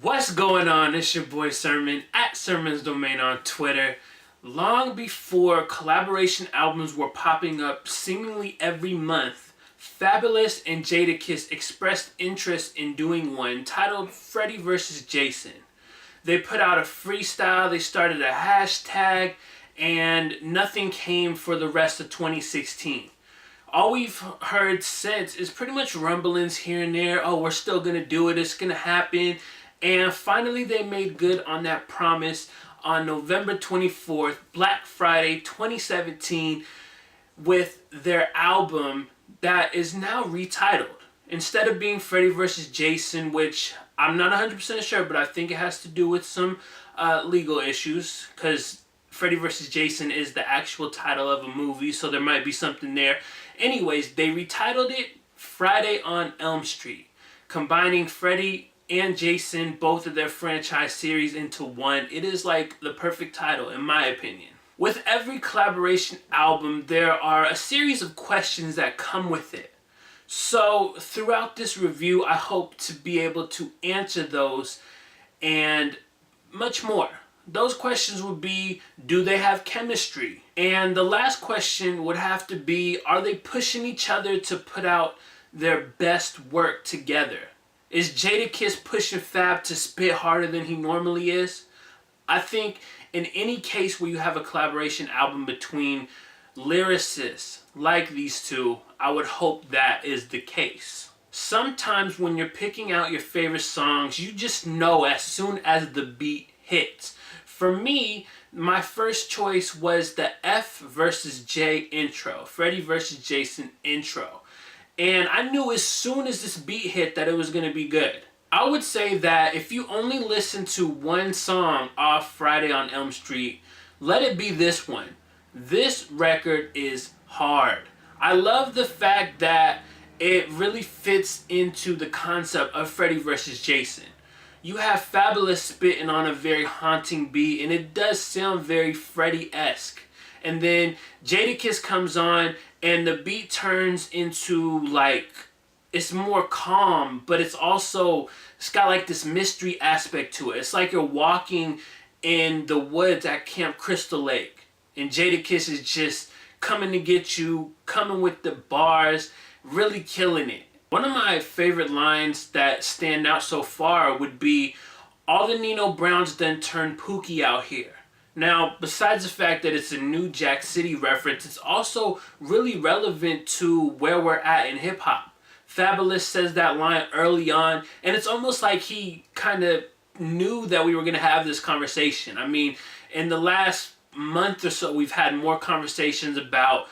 What's going on? It's your boy Sermon at Sermon's Domain on Twitter. Long before collaboration albums were popping up seemingly every month, Fabolous and Jadakiss expressed interest in doing one titled Freddy vs. Jason. They put out a freestyle, they started a hashtag, and nothing came for the rest of 2016. All we've heard since is pretty much rumblings here and there. Oh, we're still gonna do it, it's gonna happen. And finally they made good on that promise on November 24th, Black Friday 2017, with their album that is now retitled. Instead of being Freddy vs. Jason, which I'm not 100% sure, but I think it has to do with some legal issues, because Freddy vs. Jason is the actual title of a movie, so there might be something there. Anyways, they retitled it Friday on Elm Street, combining Freddy and Jason, both of their franchise series, into one. It is like the perfect title, in my opinion. With every collaboration album, there are a series of questions that come with it. So throughout this review, I hope to be able to answer those and much more. Those questions would be, do they have chemistry? And the last question would have to be, are they pushing each other to put out their best work together? Is Jadakiss pushing Fab to spit harder than he normally is? I think in any case where you have a collaboration album between lyricists like these two, I would hope that is the case. Sometimes when you're picking out your favorite songs, you just know as soon as the beat hits. For me, my first choice was the F versus J intro, Freddy vs. Jason intro. And I knew as soon as this beat hit that it was going to be good. I would say that if you only listen to one song off Friday on Elm Street, let it be this one. This record is hard. I love the fact that it really fits into the concept of Freddy vs. Jason. You have Fabolous spitting on a very haunting beat, and it does sound very Freddy-esque. And then Jadakiss comes on, and the beat turns into, like, it's more calm, but it's got like this mystery aspect to it. It's like you're walking in the woods at Camp Crystal Lake, and Jadakiss is just coming to get you, coming with the bars, really killing it. One of my favorite lines that stand out so far would be, all the Nino Browns done turned Pookie out here. Now, besides the fact that it's a New Jack City reference, it's also really relevant to where we're at in hip-hop. Fabolous says that line early on, and it's almost like he kind of knew that we were going to have this conversation. I mean, in the last month or so, we've had more conversations about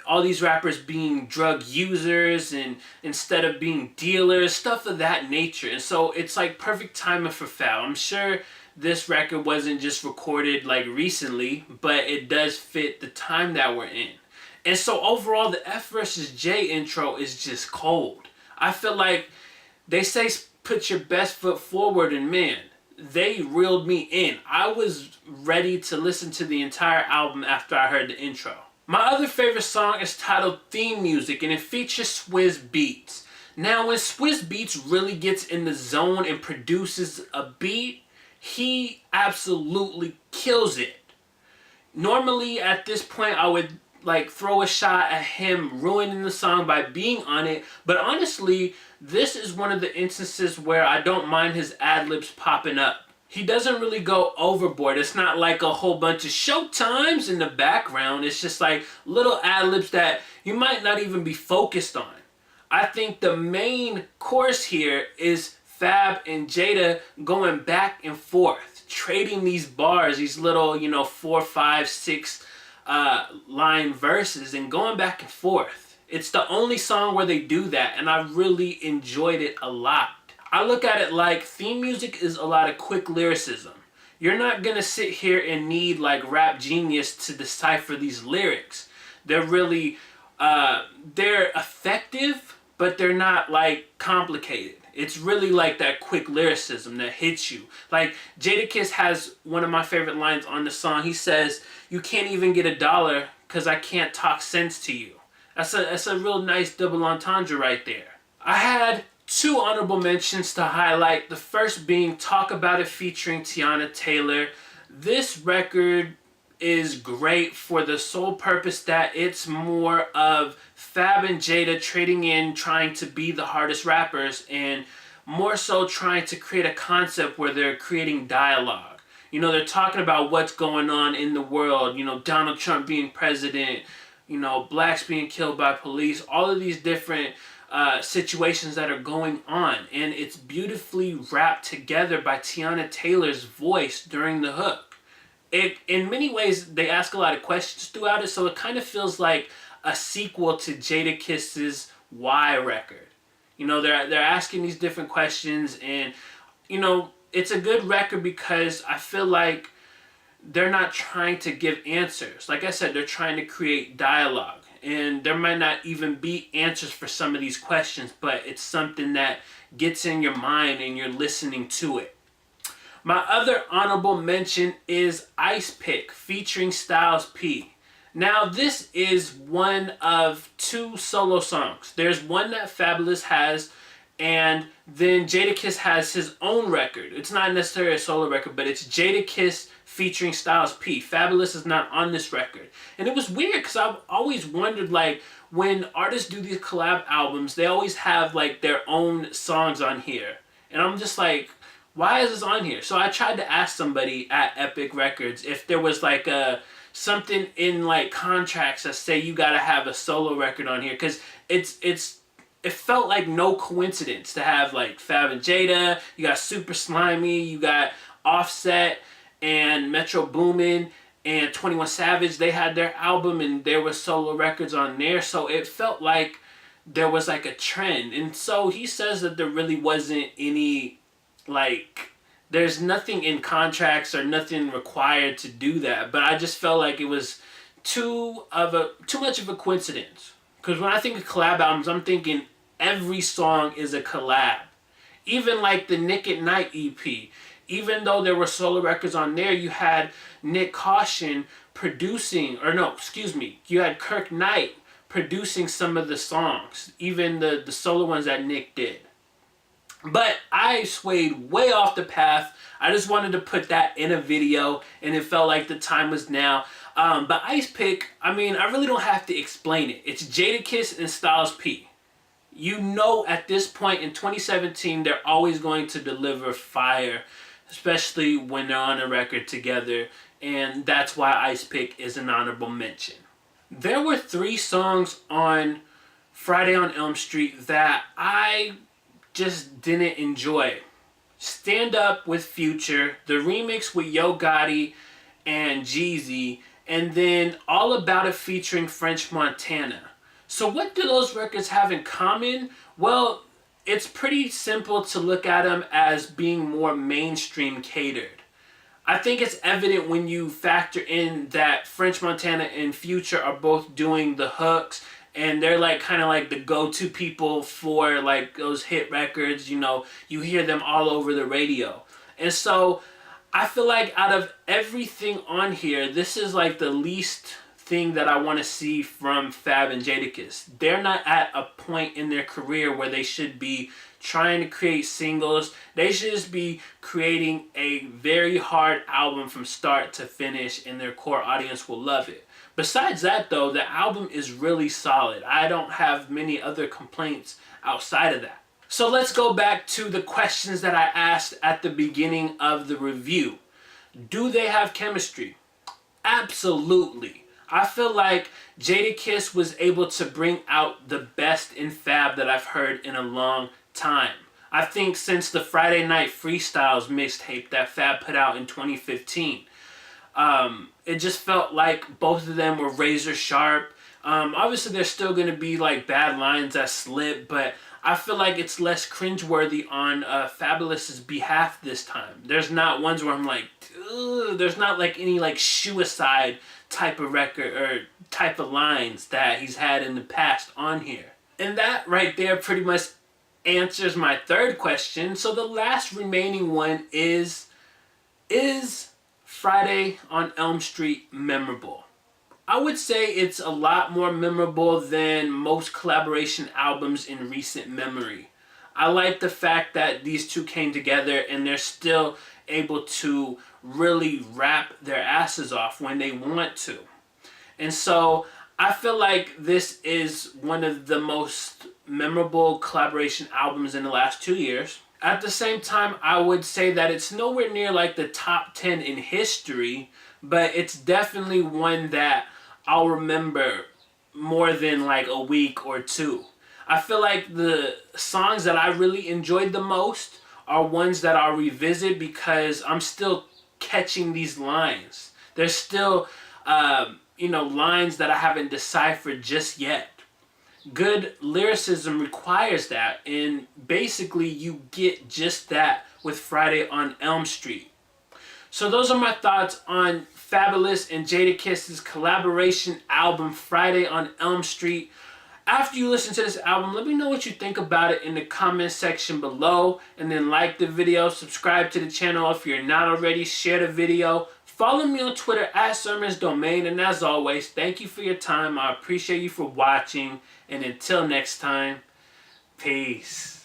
all these rappers being drug users and instead of being dealers, stuff of that nature. And so it's like perfect timing for Fab. I'm sure this record wasn't just recorded like recently, but it does fit the time that we're in. And so overall, the F versus J intro is just cold. I feel like they say put your best foot forward, and man, they reeled me in. I was ready to listen to the entire album after I heard the intro. My other favorite song is titled Theme Music, and it features SWIZZ Beats. Now, when SWIZZ Beats really gets in the zone and produces a beat, he absolutely kills it. Normally, at this point, I would like throw a shot at him ruining the song by being on it, but honestly, this is one of the instances where I don't mind his ad-libs popping up. He doesn't really go overboard. It's not like a whole bunch of showtimes in the background. It's just like little ad-libs that you might not even be focused on. I think the main course here is Fab and Jada going back and forth, trading these bars, these little, 4, 5, 6 line verses, and going back and forth. It's the only song where they do that, and I really enjoyed it a lot. I look at it like theme music is a lot of quick lyricism. You're not gonna sit here and need like Rap Genius to decipher these lyrics. They're really, they're effective, but they're not like complicated. It's really like that quick lyricism that hits you. Like Jadakiss has one of my favorite lines on the song. He says, "You can't even get $1 because I can't talk sense to you." That's a real nice double entendre right there. I had Two honorable mentions to highlight. The first being Talk About It featuring Tiana Taylor. This record is great for the sole purpose that it's more of Fab and Jada trading in, trying to be the hardest rappers, and more so trying to create a concept where they're creating dialogue. You know, they're talking about what's going on in the world, you know, Donald Trump being president, you know, blacks being killed by police, all of these different situations that are going on, and it's beautifully wrapped together by Tiana Taylor's voice during the hook. In many ways, they ask a lot of questions throughout it, so it kind of feels like a sequel to Jadakiss's Why record. You know, they're asking these different questions, and you know, it's a good record because I feel like they're not trying to give answers. Like I said, they're trying to create dialogue. And there might not even be answers for some of these questions, but it's something that gets in your mind and you're listening to it. My other honorable mention is Ice Pick featuring Styles P. Now, this is one of two solo songs. There's one that Fabolous has, and then Jadakiss has his own record. It's not necessarily a solo record, but it's Jadakiss featuring Styles P. Fabolous is not on this record. And it was weird because I've always wondered, like, when artists do these collab albums, they always have, like, their own songs on here. And I'm just like, why is this on here? So I tried to ask somebody at Epic Records if there was, like, something in, like, contracts that say you gotta have a solo record on here. Because it felt like no coincidence to have, like, Fab and Jada, you got Super Slimy, you got Offset, and Metro Boomin and 21 Savage. They had their album and there were solo records on there, so it felt like there was like a trend. And so he says that there really wasn't any, like, there's nothing in contracts or nothing required to do that, but I just felt like it was too much of a coincidence. Because when I think of collab albums, I'm thinking every song is a collab. Even like the Nick at Night EP, even though there were solo records on there, you had Nick Caution producing, or no, excuse me, you had Kirk Knight producing some of the songs, even the solo ones that Nick did. But I swayed way off the path. I just wanted to put that in a video, and it felt like the time was now. But Ice Pick, I mean, I really don't have to explain it. It's Jadakiss and Styles P. You know, at this point in 2017, they're always going to deliver fire, especially when they're on a record together, and that's why Ice Pick is an honorable mention. There were 3 songs on Friday on Elm Street that I just didn't enjoy. Stand Up with Future, the remix with Yo Gotti and Jeezy, and then All About It featuring French Montana. So what do those records have in common? Well, it's pretty simple to look at them as being more mainstream catered. I think it's evident when you factor in that French Montana and Future are both doing the hooks, and they're like kind of like the go-to people for like those hit records. You know, you hear them all over the radio. And so I feel like out of everything on here, this is like the least thing that I want to see from Fab and Jadakiss. They're not at a point in their career where they should be trying to create singles. They should just be creating a very hard album from start to finish, and their core audience will love it. Besides that though, the album is really solid. I don't have many other complaints outside of that. So let's go back to the questions that I asked at the beginning of the review. Do they have chemistry? Absolutely. I feel like Jadakiss was able to bring out the best in Fab that I've heard in a long time. I think since the Friday Night Freestyles mixtape that Fab put out in 2015. It just felt like both of them were razor sharp. Obviously there's still going to be like bad lines that slip, but I feel like it's less cringeworthy on Fabolous's behalf this time. There's not ones where I'm like, ugh, there's not like any like suicide type of record or type of lines that he's had in the past on here. And that right there pretty much answers my third question. So the last remaining one is Friday on Elm Street memorable? I would say it's a lot more memorable than most collaboration albums in recent memory. I like the fact that these two came together and they're still able to really rap their asses off when they want to. And so I feel like this is one of the most memorable collaboration albums in the last 2 years. At the same time, I would say that it's nowhere near like the top 10 in history, but it's definitely one that I'll remember more than like a week or two. I feel like the songs that I really enjoyed the most are ones that I'll revisit because I'm still catching these lines. There's still, lines that I haven't deciphered just yet. Good lyricism requires that, and basically you get just that with Friday on Elm Street. So those are my thoughts on Fabolous and Jadakiss's collaboration album Friday on Elm Street. After you listen to this album, let me know what you think about it in the comment section below, and then like the video, subscribe to the channel if you're not already, share the video. Follow me on Twitter at SWIZZ, and as always, thank you for your time. I appreciate you for watching, and until next time, peace.